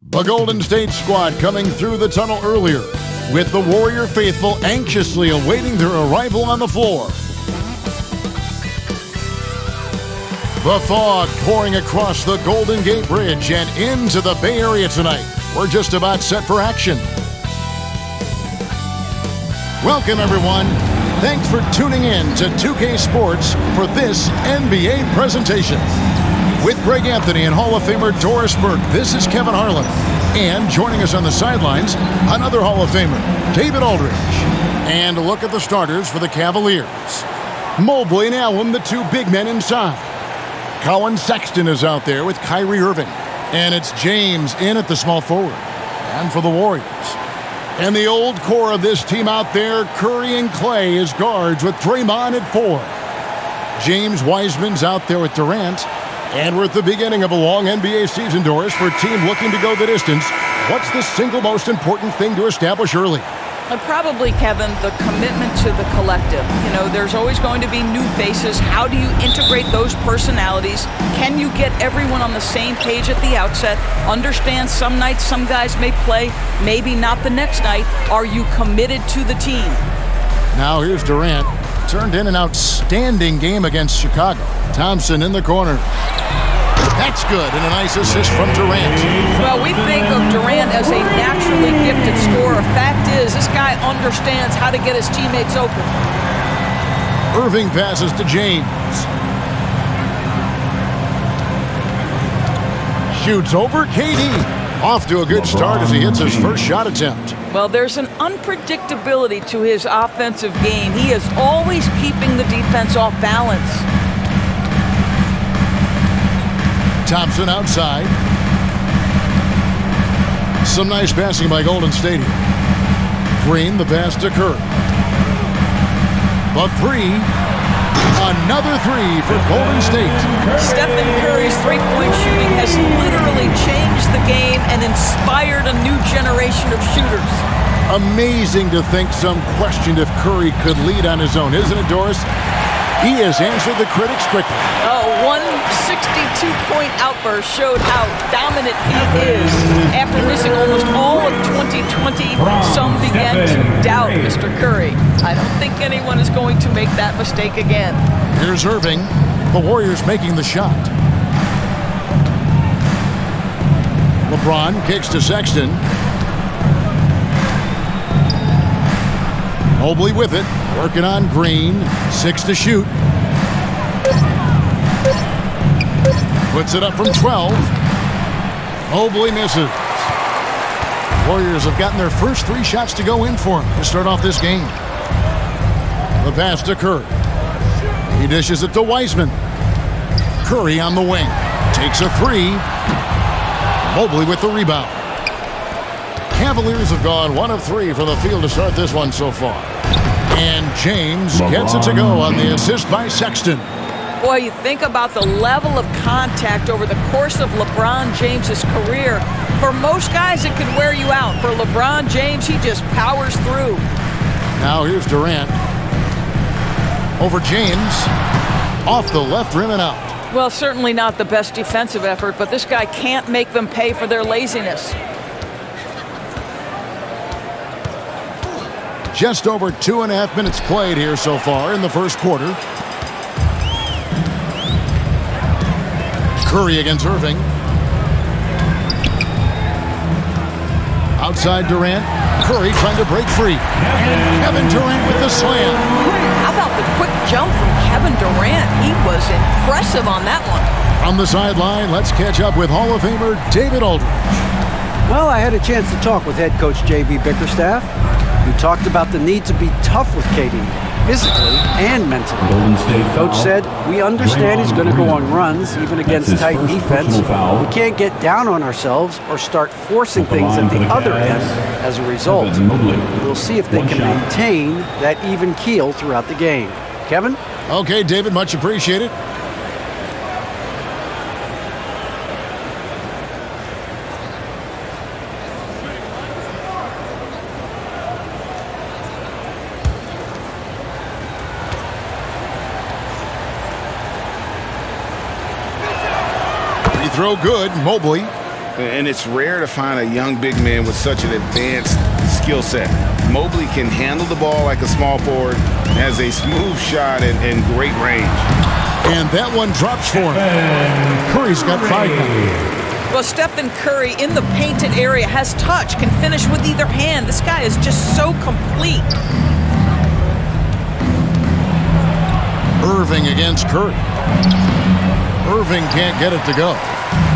The Golden State squad coming through the tunnel earlier, with the Warrior faithful anxiously awaiting their arrival on the floor. The fog pouring across the Golden Gate Bridge and into the Bay Area tonight. We're just about set for action. Welcome, everyone. Thanks for tuning in to 2K Sports for this NBA presentation. With Greg Anthony and Hall of Famer Doris Burke, this is Kevin Harlan. And joining us on the sidelines, another Hall of Famer, David Aldridge. And a look at the starters for the Cavaliers. Mobley and Allen, the two big men inside. Colin Sexton is out there with Kyrie Irving. And it's James in at the small forward. And for the Warriors. And the old core of this team out there, Curry and Clay as guards with Draymond at 4. James Wiseman's out there with Durant. And we're at the beginning of a long NBA season, Doris, for a team looking to go the distance. What's the single most important thing to establish early? Probably, Kevin, the commitment to the collective. You know, there's always going to be new faces. How do you integrate those personalities? Can you get everyone on the same page at the outset? Understand some nights some guys may play, maybe not the next night. Are you committed to the team? Now here's Durant. Turned in an outstanding game against Chicago. Thompson in the corner. That's good, and a nice assist from Durant. Well, we think of Durant as a naturally gifted scorer. Fact is, this guy understands how to get his teammates open. Irving passes to James. Shoots over KD. Off to a good start as he hits his first shot attempt. Well, there's an unpredictability to his offensive game. He is always keeping the defense off balance. Thompson outside. Some nice passing by Golden State. Green, the pass to Curry. The three. Another three for Golden State. Stephen Curry's three-point shooting has literally changed the game and inspired a new generation of shooters. Amazing to think some questioned if Curry could lead on his own, isn't it, Doris? He has answered the critics quickly. One 62-point outburst showed how dominant he is. After missing almost all of 2020, some began to doubt Mr. Curry. I don't think anyone is going to make that mistake again. Here's Irving. The Warriors making the shot. LeBron kicks to Sexton. Mobley with it. Working on Green. 6 to shoot. Puts it up from 12. Mobley misses. Warriors have gotten their first 3 shots to go in for him to start off this game. The pass to Curry. He dishes it to Wiseman. Curry on the wing. Takes a 3. Mobley with the rebound. Cavaliers have gone 1 of 3 from the field to start this one so far. And James gets it to go on the assist by Sexton. Boy, you think about the level of contact over the course of LeBron James's career. For most guys, it could wear you out. For LeBron James, he just powers through. Now here's Durant. Over James. Off the left rim and out. Well, certainly not the best defensive effort, but this guy can't make them pay for their laziness. Just over 2.5 minutes played here so far in the first quarter. Curry against Irving. Outside Durant. Curry trying to break free. And Kevin Durant with the slam. How about the quick jump from Kevin Durant? He was impressive on that one. On the sideline, let's catch up with Hall of Famer David Aldridge. Well, I had a chance to talk with head coach J.B. Bickerstaff. He talked about the need to be tough with KD, physically and mentally. Coach said, we understand he's going to go on runs, even against tight defense. We can't get down on ourselves or start forcing things at the other end as a result. We'll see if they can maintain that even keel throughout the game. Kevin? Okay, David, much appreciated. Throw good. Mobley And it's rare to find a young big man with such an advanced skill set. Mobley can handle the ball like a small forward, has a smooth shot and great range. And that one drops for him. Curry's got 5 now. Well, Stephen Curry in the painted area has touch, can finish with either hand. This guy is just so complete. Irving against Curry. Irving can't get it to go.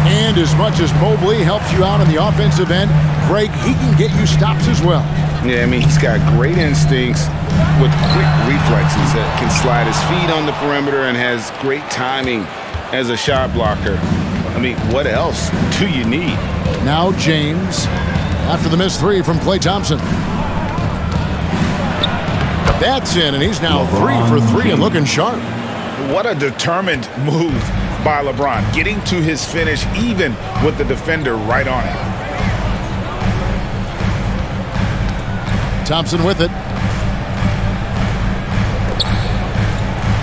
And as much as Mobley helps you out on the offensive end, Greg, he can get you stops as well. Yeah, I mean, he's got great instincts with quick reflexes that can slide his feet on the perimeter and has great timing as a shot blocker. I mean, what else do you need? Now James, after the missed 3 from Klay Thompson. That's in, and he's now 3 for 3 and looking sharp. What a determined move by LeBron, getting to his finish even with the defender right on him. Thompson with it.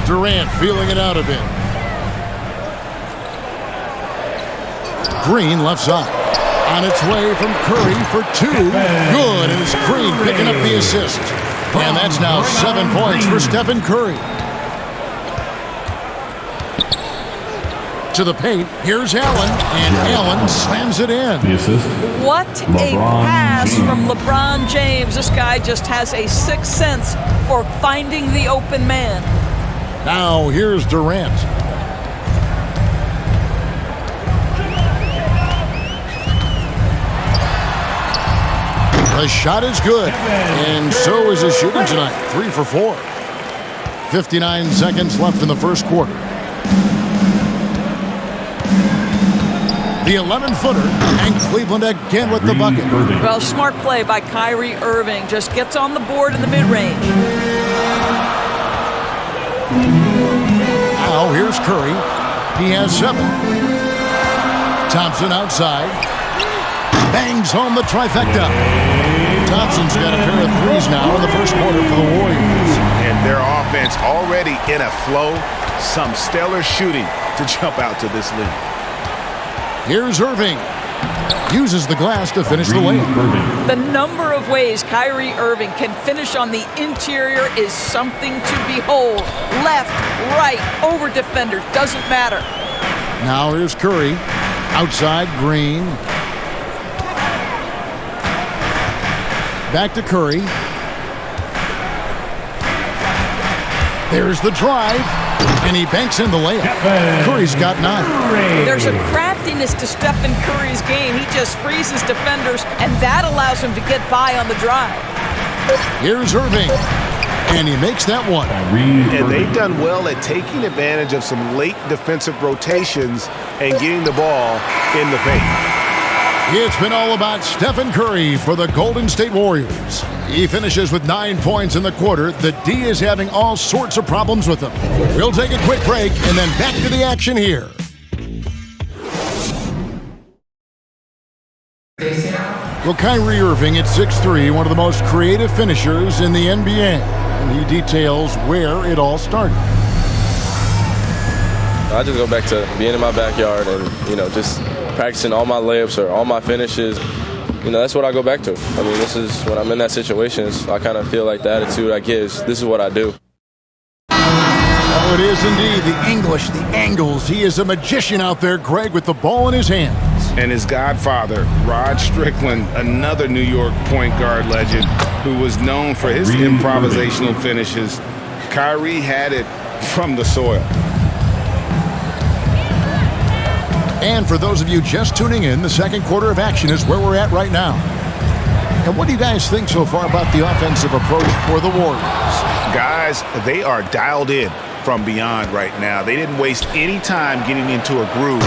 Durant feeling it out a bit. Green left side. On its way from Curry for 2. Good, and it's Green picking up the assist. And that's now 7 points for Stephen Curry. To the paint, here's Allen, and Allen slams it in. What a pass from LeBron James. This guy just has a sixth sense for finding the open man. Now here's Durant. The shot is good, and so is his shooting tonight. 3 for 4. 59 seconds left in the first quarter. The 11-footer, and Cleveland again with the bucket. Well, smart play by Kyrie Irving. Just gets on the board in the mid-range. Now here's Curry. He has 7. Thompson outside. Bangs home the trifecta. Thompson's got a pair of 3s now in the first quarter for the Warriors. And their offense already in a flow. Some stellar shooting to jump out to this lead. Here's Irving. Uses the glass to finish the layup. The number of ways Kyrie Irving can finish on the interior is something to behold. Left, right, over defender, doesn't matter. Now here's Curry. Outside, Green. Back to Curry. There's the drive. And he banks in the layup. Curry's got 9. There's a craftiness to Stephen Curry's game. He just freezes defenders, and that allows him to get by on the drive. Here's Irving. And he makes that one. And they've done well at taking advantage of some late defensive rotations and getting the ball in the paint. It's been all about Stephen Curry for the Golden State Warriors. He finishes with 9 points in the quarter. The D is having all sorts of problems with him. We'll take a quick break and then back to the action here. Well, Kyrie Irving at 6'3", one of the most creative finishers in the NBA. And he details where it all started. I just go back to being in my backyard and, just practicing all my layups or all my finishes. That's what I go back to. I mean, this is when I'm in that situation, I kind of feel like the attitude I get is this is what I do. Oh, it is indeed the English, the angles. He is a magician out there, Greg, with the ball in his hands. And his godfather, Rod Strickland, another New York point guard legend who was known for his improvisational finishes. Kyrie had it from the soil. And for those of you just tuning in, the second quarter of action is where we're at right now. And what do you guys think so far about the offensive approach for the Warriors? Guys, they are dialed in from beyond right now. They didn't waste any time getting into a groove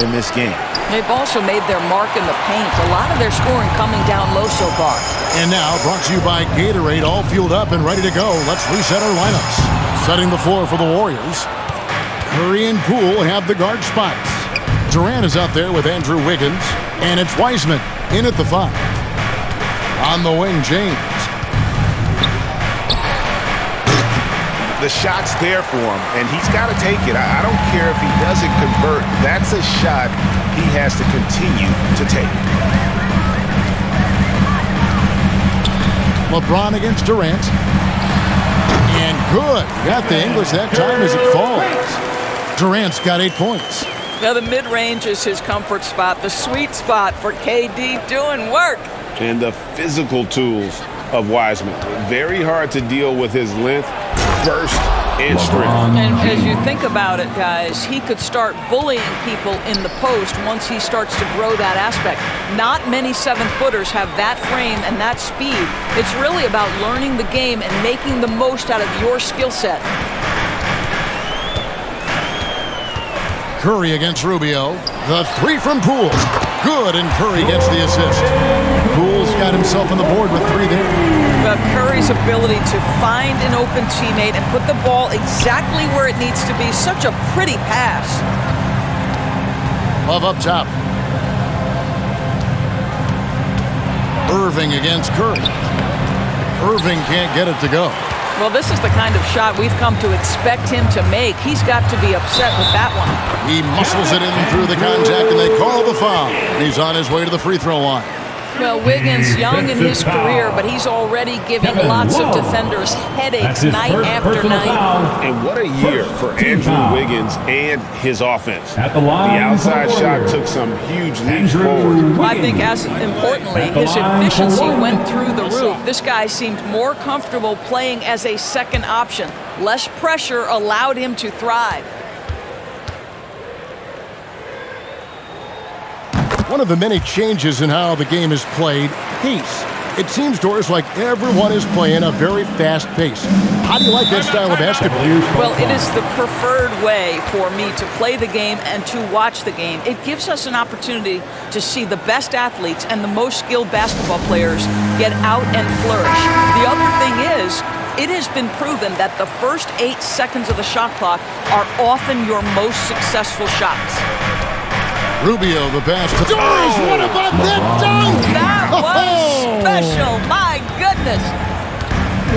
in this game. They've also made their mark in the paint. A lot of their scoring coming down low so far. And now, brought to you by Gatorade, all fueled up and ready to go. Let's reset our lineups. Setting the floor for the Warriors. Curry and Poole have the guard spots. Durant is out there with Andrew Wiggins, and it's Wiseman in at the 5. On the wing, James. The shot's there for him, and he's got to take it. I don't care if he doesn't convert. That's a shot he has to continue to take. LeBron against Durant. And good. Got the English that time as it falls. Durant's got 8 points. Now the mid-range is his comfort spot, the sweet spot for KD doing work. And the physical tools of Wiseman. Very hard to deal with his length, burst, and strength. And as you think about it, guys, he could start bullying people in the post once he starts to grow that aspect. Not many 7-footers have that frame and that speed. It's really about learning the game and making the most out of your skill set. Curry against Rubio. The three from Poole. Good, and Curry gets the assist. Poole's got himself on the board with 3 there. But Curry's ability to find an open teammate and put the ball exactly where it needs to be. Such a pretty pass. Love up top. Irving against Curry. Irving can't get it to go. Well, this is the kind of shot we've come to expect him to make. He's got to be upset with that one. He muscles it in through the contact, and they call the foul. And he's on his way to the free throw line. Well, Wiggins, young in his career, but he's already giving lots of defenders headaches night after night. And what a year for Andrew Wiggins and his offense. The outside shot took some huge leaps forward. I think as importantly, his efficiency went through the roof. This guy seemed more comfortable playing as a second option. Less pressure allowed him to thrive. One of the many changes in how the game is played, pace. It seems, Doris, like everyone is playing a very fast pace. How do you like that style of basketball? Well, it is the preferred way for me to play the game and to watch the game. It gives us an opportunity to see the best athletes and the most skilled basketball players get out and flourish. The other thing is, it has been proven that the first 8 seconds of the shot clock are often your most successful shots. Rubio, the pass to Doris. What about that dunk? That was special. My goodness.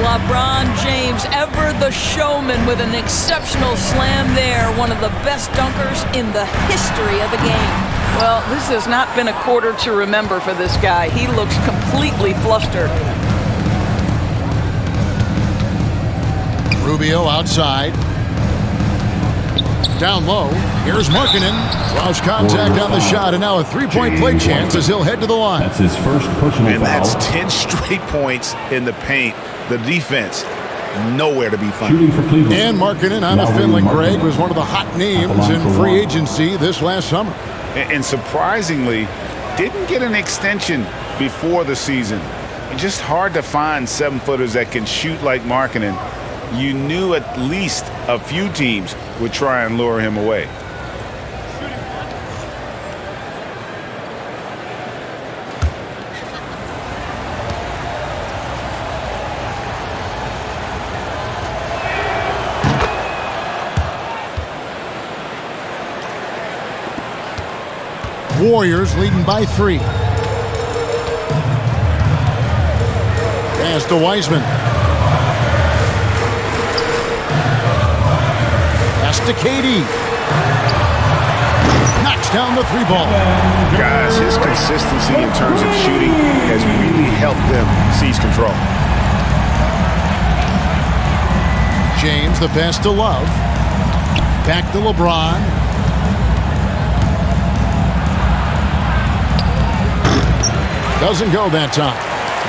LeBron James, ever the showman, with an exceptional slam there. One of the best dunkers in the history of the game. Well, this has not been a quarter to remember for this guy. He looks completely flustered. Rubio outside. Down low. Here's Markkanen. Lost contact on the shot, and now a 3-point play chance as he'll head to the line. That's his first personal And foul. that's 10 straight points in the paint. The defense, nowhere to be found. Shooting for Cleveland. And Markkanen on a Finland. Greg was one of the hot names in free agency this last summer. And surprisingly, didn't get an extension before the season. It's just hard to find 7-footers that can shoot like Markkanen. You knew at least a few teams would try and lure him away. Warriors leading by 3. Pass to Wiseman. Pass to KD. Knocks down the 3-ball. Guys, his consistency in terms of shooting has really helped them seize control. James, the pass to Love. Back to LeBron. Doesn't go that time.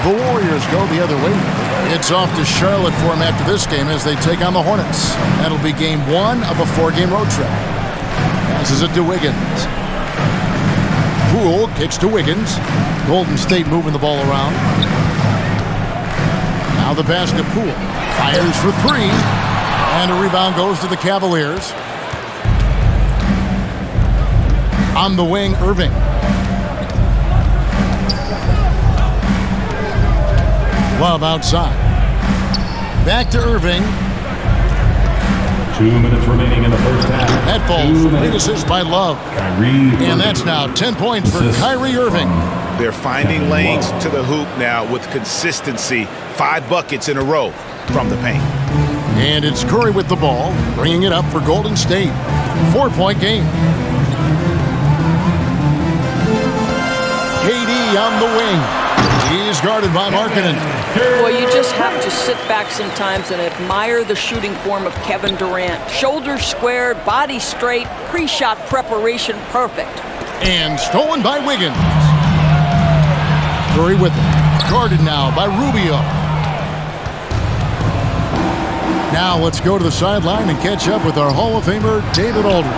The Warriors go the other way. It's off to Charlotte for them after this game as they take on the Hornets. That'll be game 1 of a 4-game road trip. Passes it to Wiggins. Poole kicks to Wiggins. Golden State moving the ball around. Now the pass to Poole. Fires for 3. And a rebound goes to the Cavaliers. On the wing, Irving. Love outside. Back to Irving. 2 minutes remaining in the first half. That falls. Great assist by Love. Kyrie. And that's now 10 points for Kyrie Irving. They're finding lanes to the hoop now with consistency. 5 buckets in a row from the paint. And it's Curry with the ball, bringing it up for Golden State. 4-point game. on the wing. He's guarded by Markkanen. Boy, you just have to sit back sometimes and admire the shooting form of Kevin Durant. Shoulders squared, body straight, pre-shot preparation perfect. And stolen by Wiggins. Curry with it. Guarded now by Rubio. Now let's go to the sideline and catch up with our Hall of Famer, David Aldridge.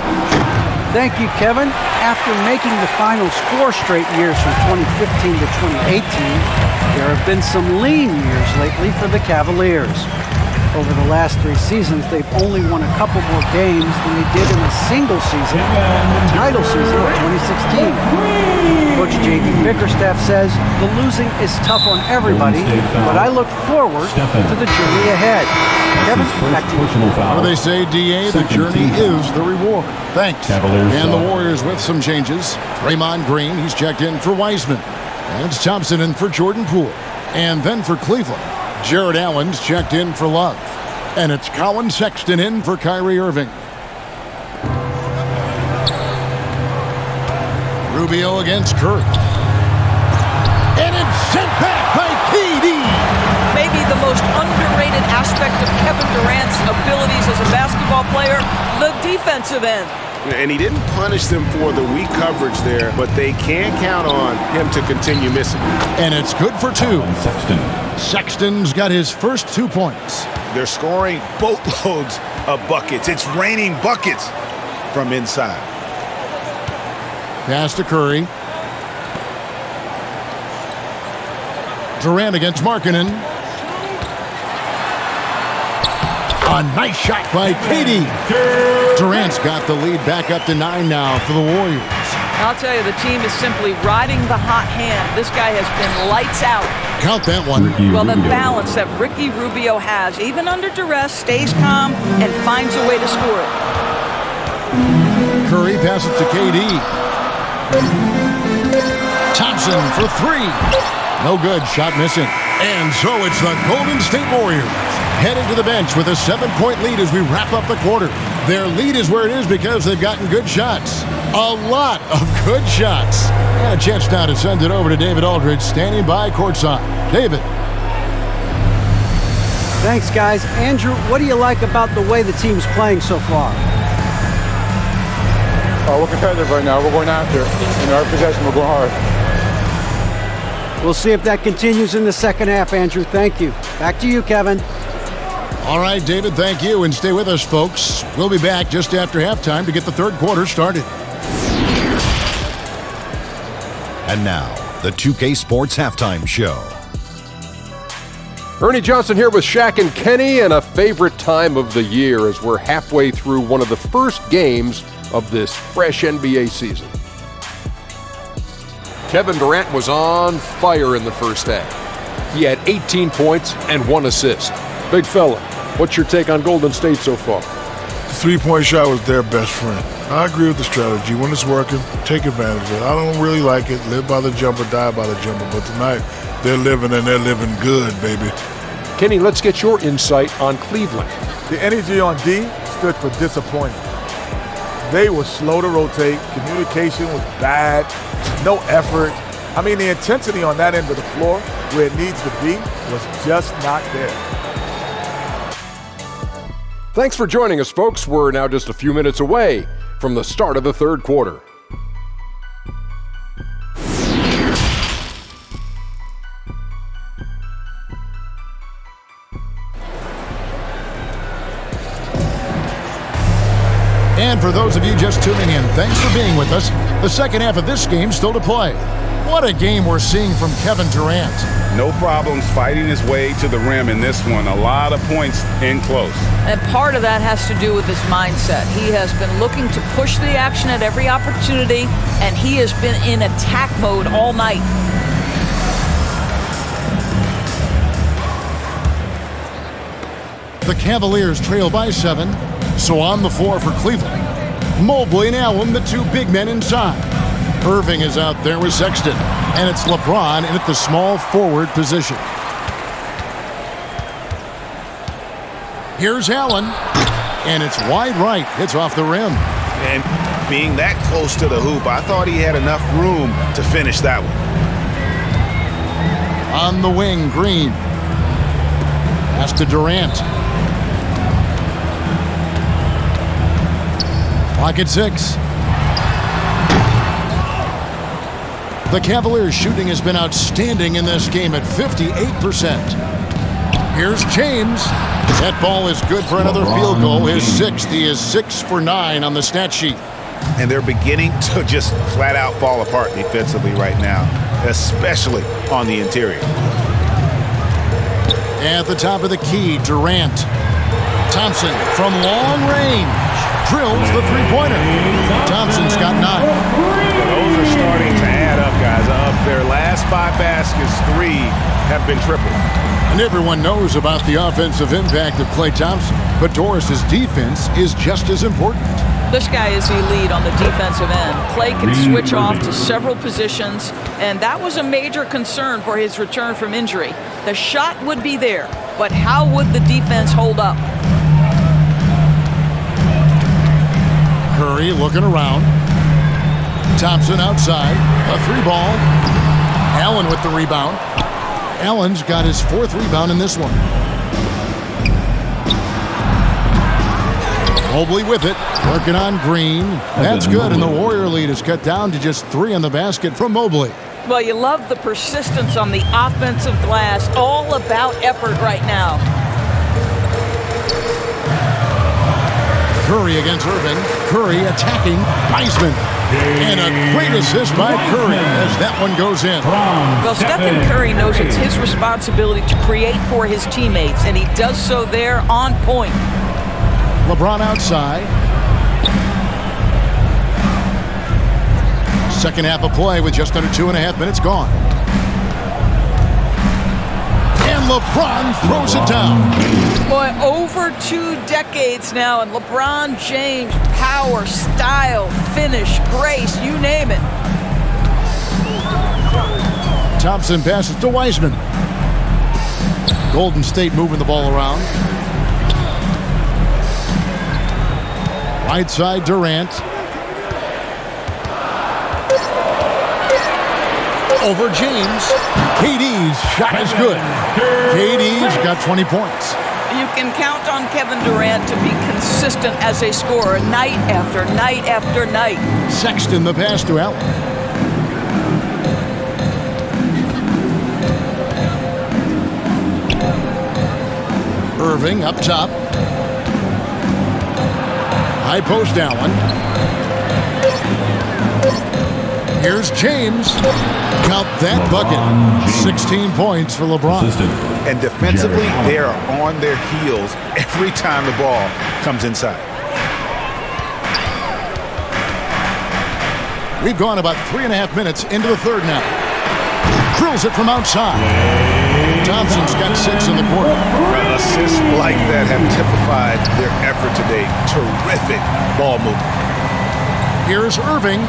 Thank you, Kevin. After making the finals 4 straight years from 2015 to 2018, there have been some lean years lately for the Cavaliers. Over the last 3 seasons, they've only won a couple more games than they did in a single season, the title season of 2016. Coach J.B. Bickerstaff says the losing is tough on everybody, but I look forward to the journey ahead. Kevin, back to you. What do they say, D.A.? The journey is the reward. Thanks. And the Warriors with some changes. Draymond Green, he's checked in for Wiseman. And it's Thompson in for Jordan Poole. And then for Cleveland, Jared Allen's checked in for Love. And it's Colin Sexton in for Kyrie Irving. Rubio against Curry. And it's sent back by KD. Maybe the most underrated aspect of Kevin Durant's abilities as a basketball player, the defensive end. And he didn't punish them for the weak coverage there, but they can count on him to continue missing. And it's good for 2. Sexton's got his first 2 points. They're scoring boatloads of buckets. It's raining buckets from inside. Pass to Curry. Durant against Markkanen. A nice shot by KD. Durant's got the lead back up to 9 now for the Warriors. I'll tell you, the team is simply riding the hot hand. This guy has been lights out. Count that one. Well, the balance that Ricky Rubio has, even under duress, stays calm and finds a way to score it. Curry passes to KD. Thompson for 3. No good. Shot missing. And so it's the Golden State Warriors heading to the bench with a 7-point lead as we wrap up the quarter. Their lead is where it is because they've gotten good shots. A lot of good shots. And a chance now to send it over to David Aldridge, standing by courtside. David. Thanks, guys. Andrew, what do you like about the way the team's playing so far? We're competitive right now. We're going after it. In our possession, we're going hard. We'll see if that continues in the second half, Andrew. Thank you. Back to you, Kevin. All right, David, thank you. And stay with us, folks. We'll be back just after halftime to get the third quarter started. And now, the 2K Sports Halftime Show. Ernie Johnson here with Shaq and Kenny, and a favorite time of the year as we're halfway through one of the first games of this fresh NBA season. Kevin Durant was on fire in the first half. He had 18 points and 1 assist. Big fella, what's your take on Golden State so far? The three-point shot was their best friend. I agree with the strategy. When it's working, take advantage of it. I don't really like it. Live by the jumper, die by the jumper. But tonight, they're living, and they're living good, baby. Kenny, let's get your insight on Cleveland. The energy on D stood for disappointment. They were slow to rotate. Communication was bad. No effort. I mean, the intensity on that end of the floor, where it needs to be, was just not there. Thanks for joining us, folks. We're now just a few minutes away from the start of the third quarter. And for those of you just tuning in, thanks for being with us. The second half of this game still to play. What a game we're seeing from Kevin Durant. No problems fighting his way to the rim in this one. A lot of points in close. And part of that has to do with his mindset. He has been looking to push the action at every opportunity, and he has been in attack mode all night. The Cavaliers trail by 7. So on the floor for Cleveland, Mobley and Allen, the 2 big men inside. Irving is out there with Sexton, and it's LeBron in at the small forward position. Here's Allen, and it's wide right. It's off the rim. And being that close to the hoop, I thought he had enough room to finish that one. On the wing, Green. Pass to Durant. Clock at 6. The Cavaliers' shooting has been outstanding in this game at 58%. Here's James. That ball is good for another field goal. His 6th. He is 6 for 9 on the stat sheet. And they're beginning to just flat out fall apart defensively right now, especially on the interior. At the top of the key, Durant. Thompson from long range drills the three-pointer. Thompson's got 9. Those are starting to add up, guys. Of their last 5 baskets, 3 have been tripled. And everyone knows about the offensive impact of Klay Thompson, but Doris's defense is just as important. This guy is elite on the defensive end. Klay can switch off to several positions, and that was a major concern for his return from injury. The shot would be there, but how would the defense hold up? Curry looking around. Thompson outside. A 3-ball. Allen with the rebound. Allen's got his 4th rebound in this one. Mobley with it. Working on Green. That's good, and the Warrior lead is cut down to just 3 on the basket from Mobley. Well, you love the persistence on the offensive glass. All about effort right now. Curry against Irving. Curry attacking Wiseman. And a great assist by Curry as that one goes in. Well, Stephen Curry knows it's his responsibility to create for his teammates, and he does so there on point. LeBron outside. Second half of play with just under 2.5 minutes gone. And LeBron throws it down. Boy, over 2 decades now, and LeBron James, power, style, finish, grace, you name it. Thompson passes to Wiseman. Golden State moving the ball around. Right side, Durant. Over James. KD's shot is good. KD's got 20 points. You can count on Kevin Durant to be consistent as a scorer night after night after night. Sexton the pass to Allen. Irving up top. High post Allen. Here's James. Count that bucket. 16 points for LeBron. And defensively, they are on their heels every time the ball comes inside. We've gone about 3.5 minutes into the third now. Drills it from outside. Thompson's got 6 in the quarter. Assists like that have typified their effort today. Terrific ball movement. Here's Irving.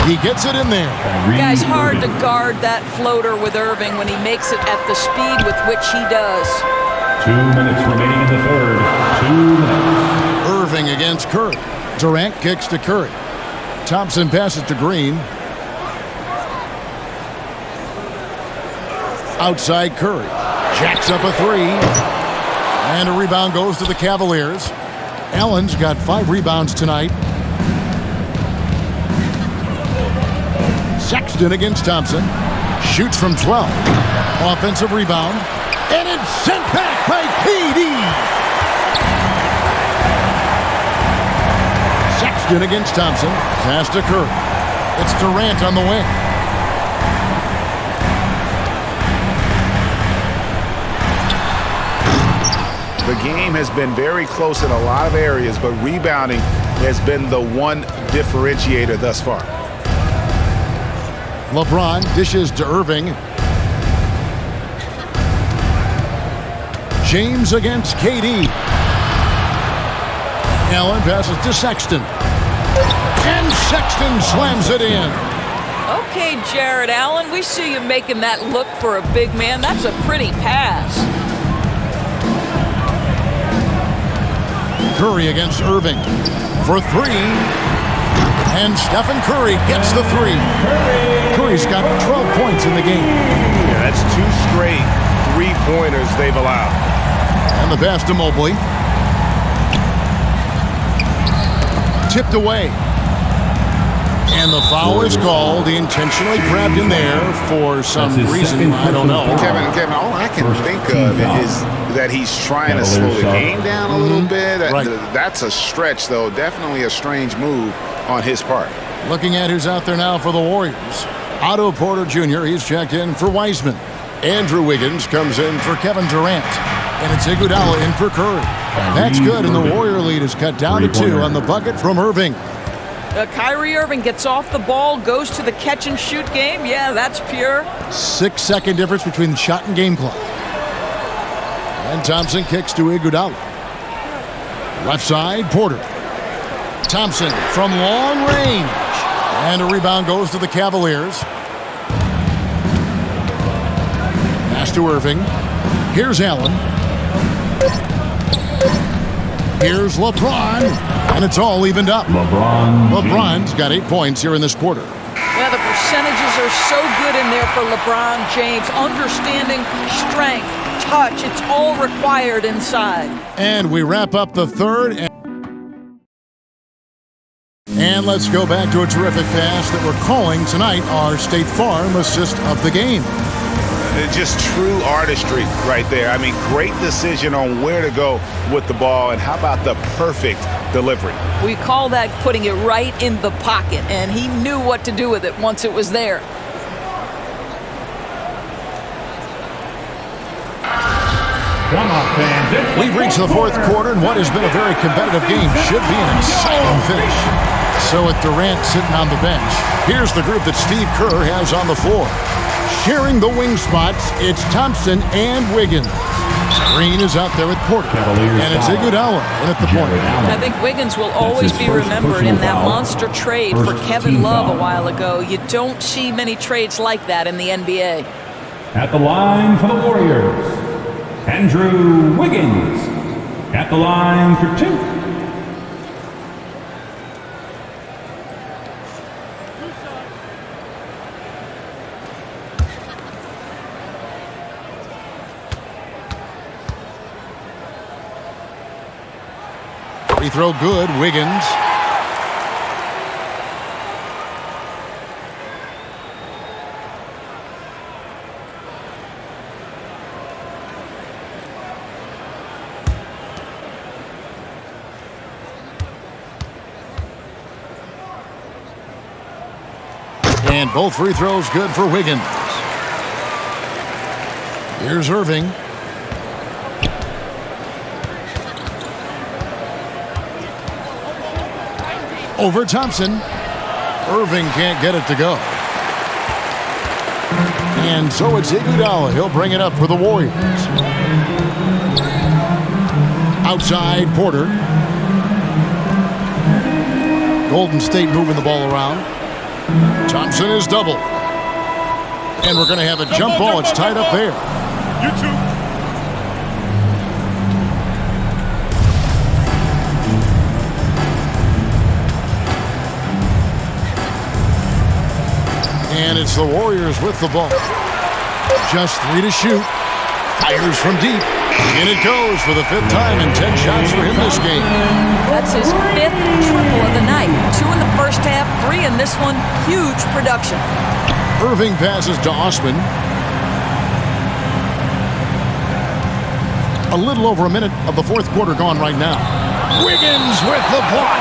He gets it in there. Guys, hard to guard that floater with Irving when he makes it at the speed with which he does. 2 minutes remaining in the third. 2 minutes. Irving against Curry. Durant kicks to Curry. Thompson passes to Green. Outside Curry. Jacks up a 3. And a rebound goes to the Cavaliers. Allen's got 5 rebounds tonight. Sexton against Thompson. Shoots from 12. Offensive rebound. And it's sent back by KD. Sexton against Thompson. Pass to Curry. It's Durant on the wing. The game has been very close in a lot of areas, but rebounding has been the one differentiator thus far. LeBron dishes to Irving. James against KD. Allen passes to Sexton. And Sexton slams it in. Okay, Jared Allen, we see you making that look for a big man. That's a pretty pass. Curry against Irving for 3. And Stephen Curry gets the 3. Curry's got 12 points in the game. pointers they've allowed. And the pass to Mobley. Tipped away. And the foul is called. He intentionally grabbed him there for some reason. I don't know. Kevin, all I can think of is that he's trying to slow the game down a little bit. Right. That's a stretch, though. Definitely a strange move on his part. Looking at who's out there now for the Warriors. Otto Porter Jr., he's checked in for Wiseman. Andrew Wiggins comes in for Kevin Durant. And it's Iguodala in for Curry. That's good, and the Warrior lead is cut down to 2 on the bucket from Irving. Kyrie Irving gets off the ball, goes to the catch-and-shoot game. Yeah, that's pure. 6-second difference between the shot and game clock. And Thompson kicks to Iguodala. Left side, Porter. Thompson from long range. And a rebound goes to the Cavaliers. Pass to Irving. Here's Allen. Here's LeBron. And it's all evened up. LeBron's got 8 points here in this quarter. Yeah, the percentages are so good in there for LeBron James. Understanding strength, touch, it's all required inside. And we wrap up the third. And let's go back to a terrific pass that we're calling tonight our State Farm assist of the game. Just true artistry right there. I mean, great decision on where to go with the ball, and how about the perfect delivery? We call that putting it right in the pocket, and he knew what to do with it once it was there. We've reached the fourth quarter, and what has been a very competitive game should be an exciting finish. So with Durant sitting on the bench, here's the group that Steve Kerr has on the floor. Sharing the wing spots, it's Thompson and Wiggins. Green is out there with Porter. And it's Iguodala in at the point. I think Wiggins will always be remembered in that monster trade for Kevin Love a while ago. You don't see many trades like that in the NBA. At the line for the Warriors, Andrew Wiggins. At the line for 2. Free throw good, Wiggins. And both free throws good for Wiggins. Here's Irving. Over Thompson. Irving can't get it to go. And so it's Iguodala. He'll bring it up for the Warriors. Outside, Porter. Golden State moving the ball around. Thompson is double. And we're going to have a jump ball. It's tied up there. You too. And it's the Warriors with the ball. Just 3 to shoot. Fires from deep. And it goes for the 5th time and 10 shots for him this game. That's his 5th triple of the night. 2 in the first half, 3 in this one. Huge production. Irving passes to Osman. A little over a minute of the fourth quarter gone right now. Wiggins with the block.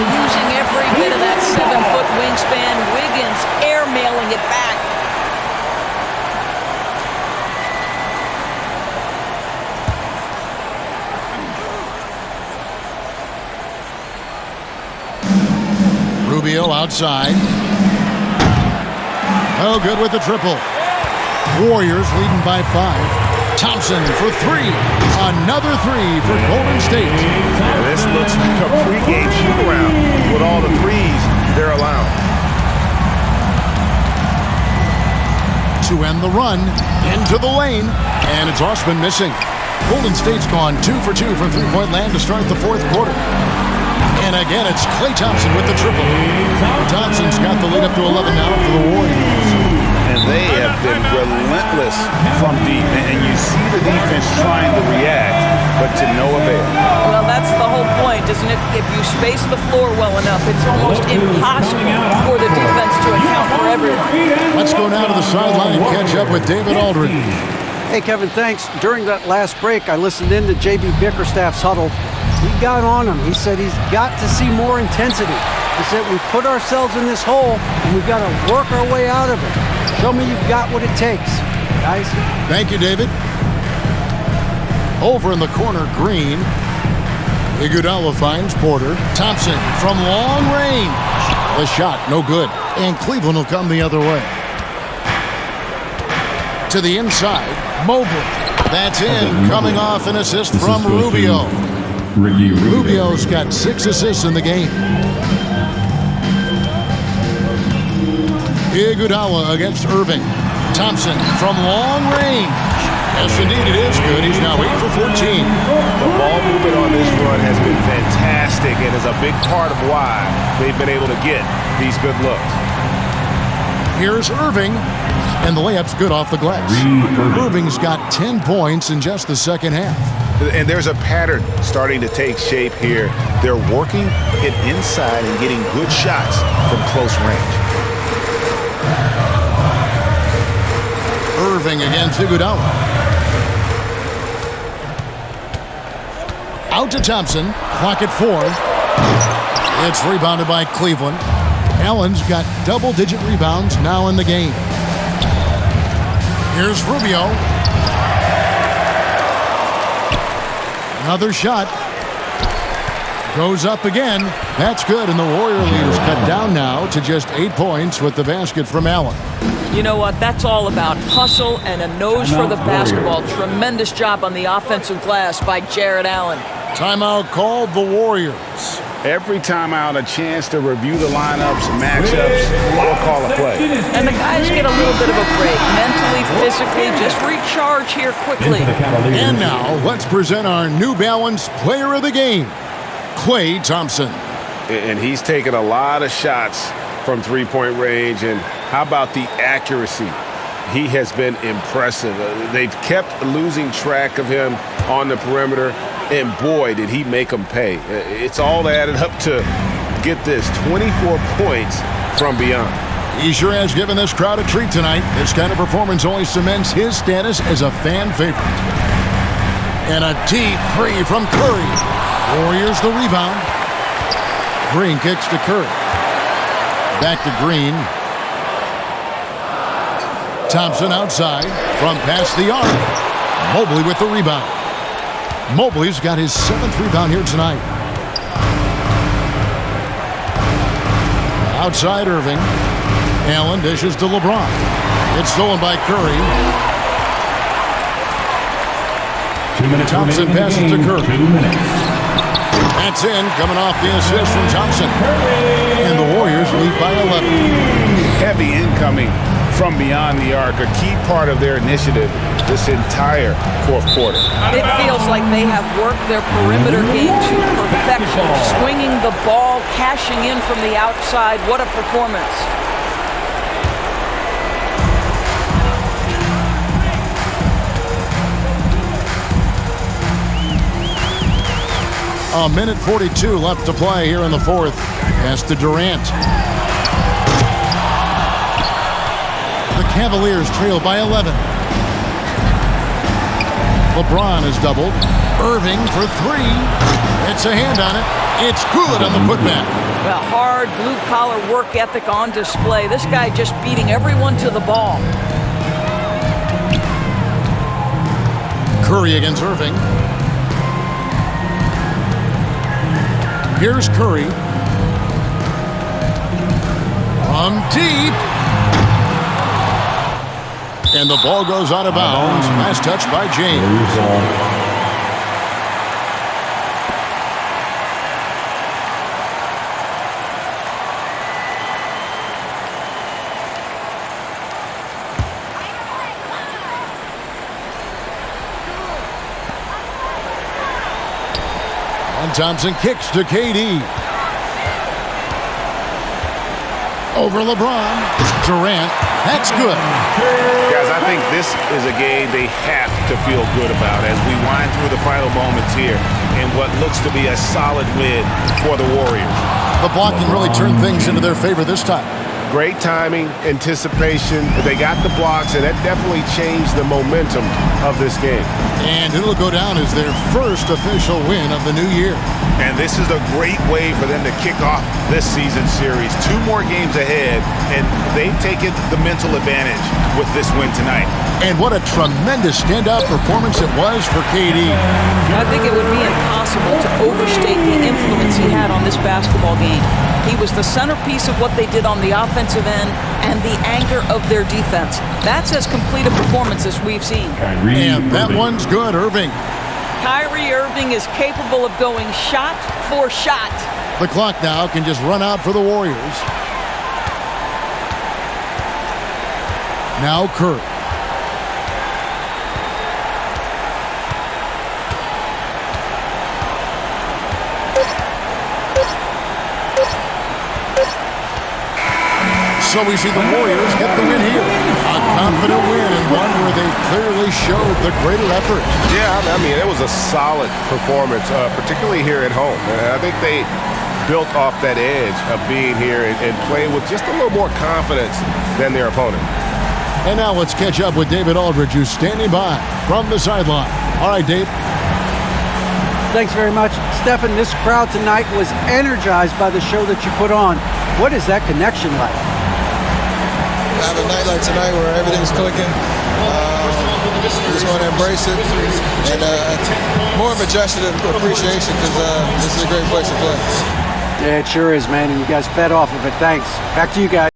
Using every bit of that 7-foot wingspan, Wiggins airmailing it back. Rubio outside. Oh, good with the triple. Warriors leading by 5. Thompson for 3. Another 3 for Golden State. Yeah, this looks like a pregame shoot-around with all the threes they're allowing. To end the run, into the lane, and it's Osman missing. Golden State's gone 2 for 2 from three-point land to start the fourth quarter. And again, it's Klay Thompson with the triple. Thompson's got the lead up to 11 now for the Warriors. And they have been relentless from deep. And you see the defense trying to react, but to no avail. Well, that's the whole point, isn't it? If you space the floor well enough, it's almost impossible for the defense to account for everyone. Let's go now to the sideline and catch up with David Aldridge. Hey, Kevin, thanks. During that last break, I listened in to J.B. Bickerstaff's huddle. He got on him. He said he's got to see more intensity. He said we've put ourselves in this hole, and we've got to work our way out of it. Show me you've got what it takes, guys. Thank you, David. Over in the corner, Green. Iguodala finds Porter. Thompson from long range. The shot, no good. And Cleveland will come the other way. To the inside, Mobley. That's in, coming off an assist from Rubio. Rubio's got 6 assists in the game. Iguodala against Irving. Thompson from long range. Yes, indeed, it is good. He's now 8 for 14. The ball movement on this run has been fantastic and is a big part of why they've been able to get these good looks. Here's Irving, and the layup's good off the glass. Irving's got 10 points in just the second half. And there's a pattern starting to take shape here. They're working it inside and getting good shots from close range. Irving against Iguodala. Out to Thompson. Clock at 4. It's rebounded by Cleveland. Allen's got double-digit rebounds now in the game. Here's Rubio. Another shot. Goes up again. That's good, and the Warrior lead is cut down now to just 8 points with the basket from Allen. You know what? That's all about hustle and a nose for the basketball. Tremendous job on the offensive glass by Jared Allen. Timeout called the Warriors. Every timeout, a chance to review the lineups, matchups, or call a play. And the guys get a little bit of a break. Mentally, physically, just recharge here quickly. And now, let's present our New Balance Player of the Game, Klay Thompson. And he's taken a lot of shots from three-point range, and how about the accuracy? He has been impressive. They've kept losing track of him on the perimeter, and boy, did he make them pay. It's all added up to, get this, 24 points from beyond. He sure has given this crowd a treat tonight. This kind of performance only cements his status as a fan favorite. And a deep three from Curry. Warriors the rebound. Green kicks to Curry. Back to Green. Thompson outside from past the arc. Mobley with the rebound. Mobley's got his 7th rebound here tonight. Outside Irving. Allen dishes to LeBron. It's stolen by Curry. 2 minutes. Thompson passes to Curry. 2 minutes. That's in, coming off the assist from Thompson. And the Warriors lead by 11. Heavy incoming from beyond the arc, a key part of their initiative this entire fourth quarter. It feels like they have worked their perimeter game to perfection. Swinging the ball, cashing in from the outside. What a performance. A minute 42 left to play here in the fourth. Pass to Durant. The Cavaliers trail by 11. LeBron is doubled. Irving for 3. It's a hand on it. It's good on the putback. Well, hard blue-collar work ethic on display. This guy just beating everyone to the ball. Curry against Irving. Here's Curry. From deep. And the ball goes out of bounds. Nice touch by James. And Thompson kicks to KD. Over LeBron. Durant. That's good. Guys, I think this is a game they have to feel good about as we wind through the final moments here in what looks to be a solid win for the Warriors. The blocking really turned things into their favor this time. Great timing, anticipation. They got the blocks, and that definitely changed the momentum of this game. And it'll go down as their first official win of the new year. And this is a great way for them to kick off this season series. 2 more games ahead, and they've taken the mental advantage with this win tonight. And what a tremendous standout performance it was for KD. I think it would be impossible to overstate the influence he had on this basketball game. He was the centerpiece of what they did on the offensive end and the anchor of their defense. That's as complete a performance as we've seen. And that one's good, Irving. Kyrie Irving is capable of going shot for shot. The clock now can just run out for the Warriors. Now Kurt. So we see the Warriors get the win here. A confident win and one where they clearly showed the greater effort. Yeah, I mean, it was a solid performance, particularly here at home. And I think they built off that edge of being here and playing with just a little more confidence than their opponent. And now let's catch up with David Aldridge, who's standing by from the sideline. All right, Dave. Thanks very much. Stephen, this crowd tonight was energized by the show that you put on. What is that connection like? Have a night like tonight where everything's clicking. Just want to embrace it, and more of a gesture of appreciation because this is a great place to play. Yeah, it sure is, man, and you guys fed off of it. Thanks. Back to you guys.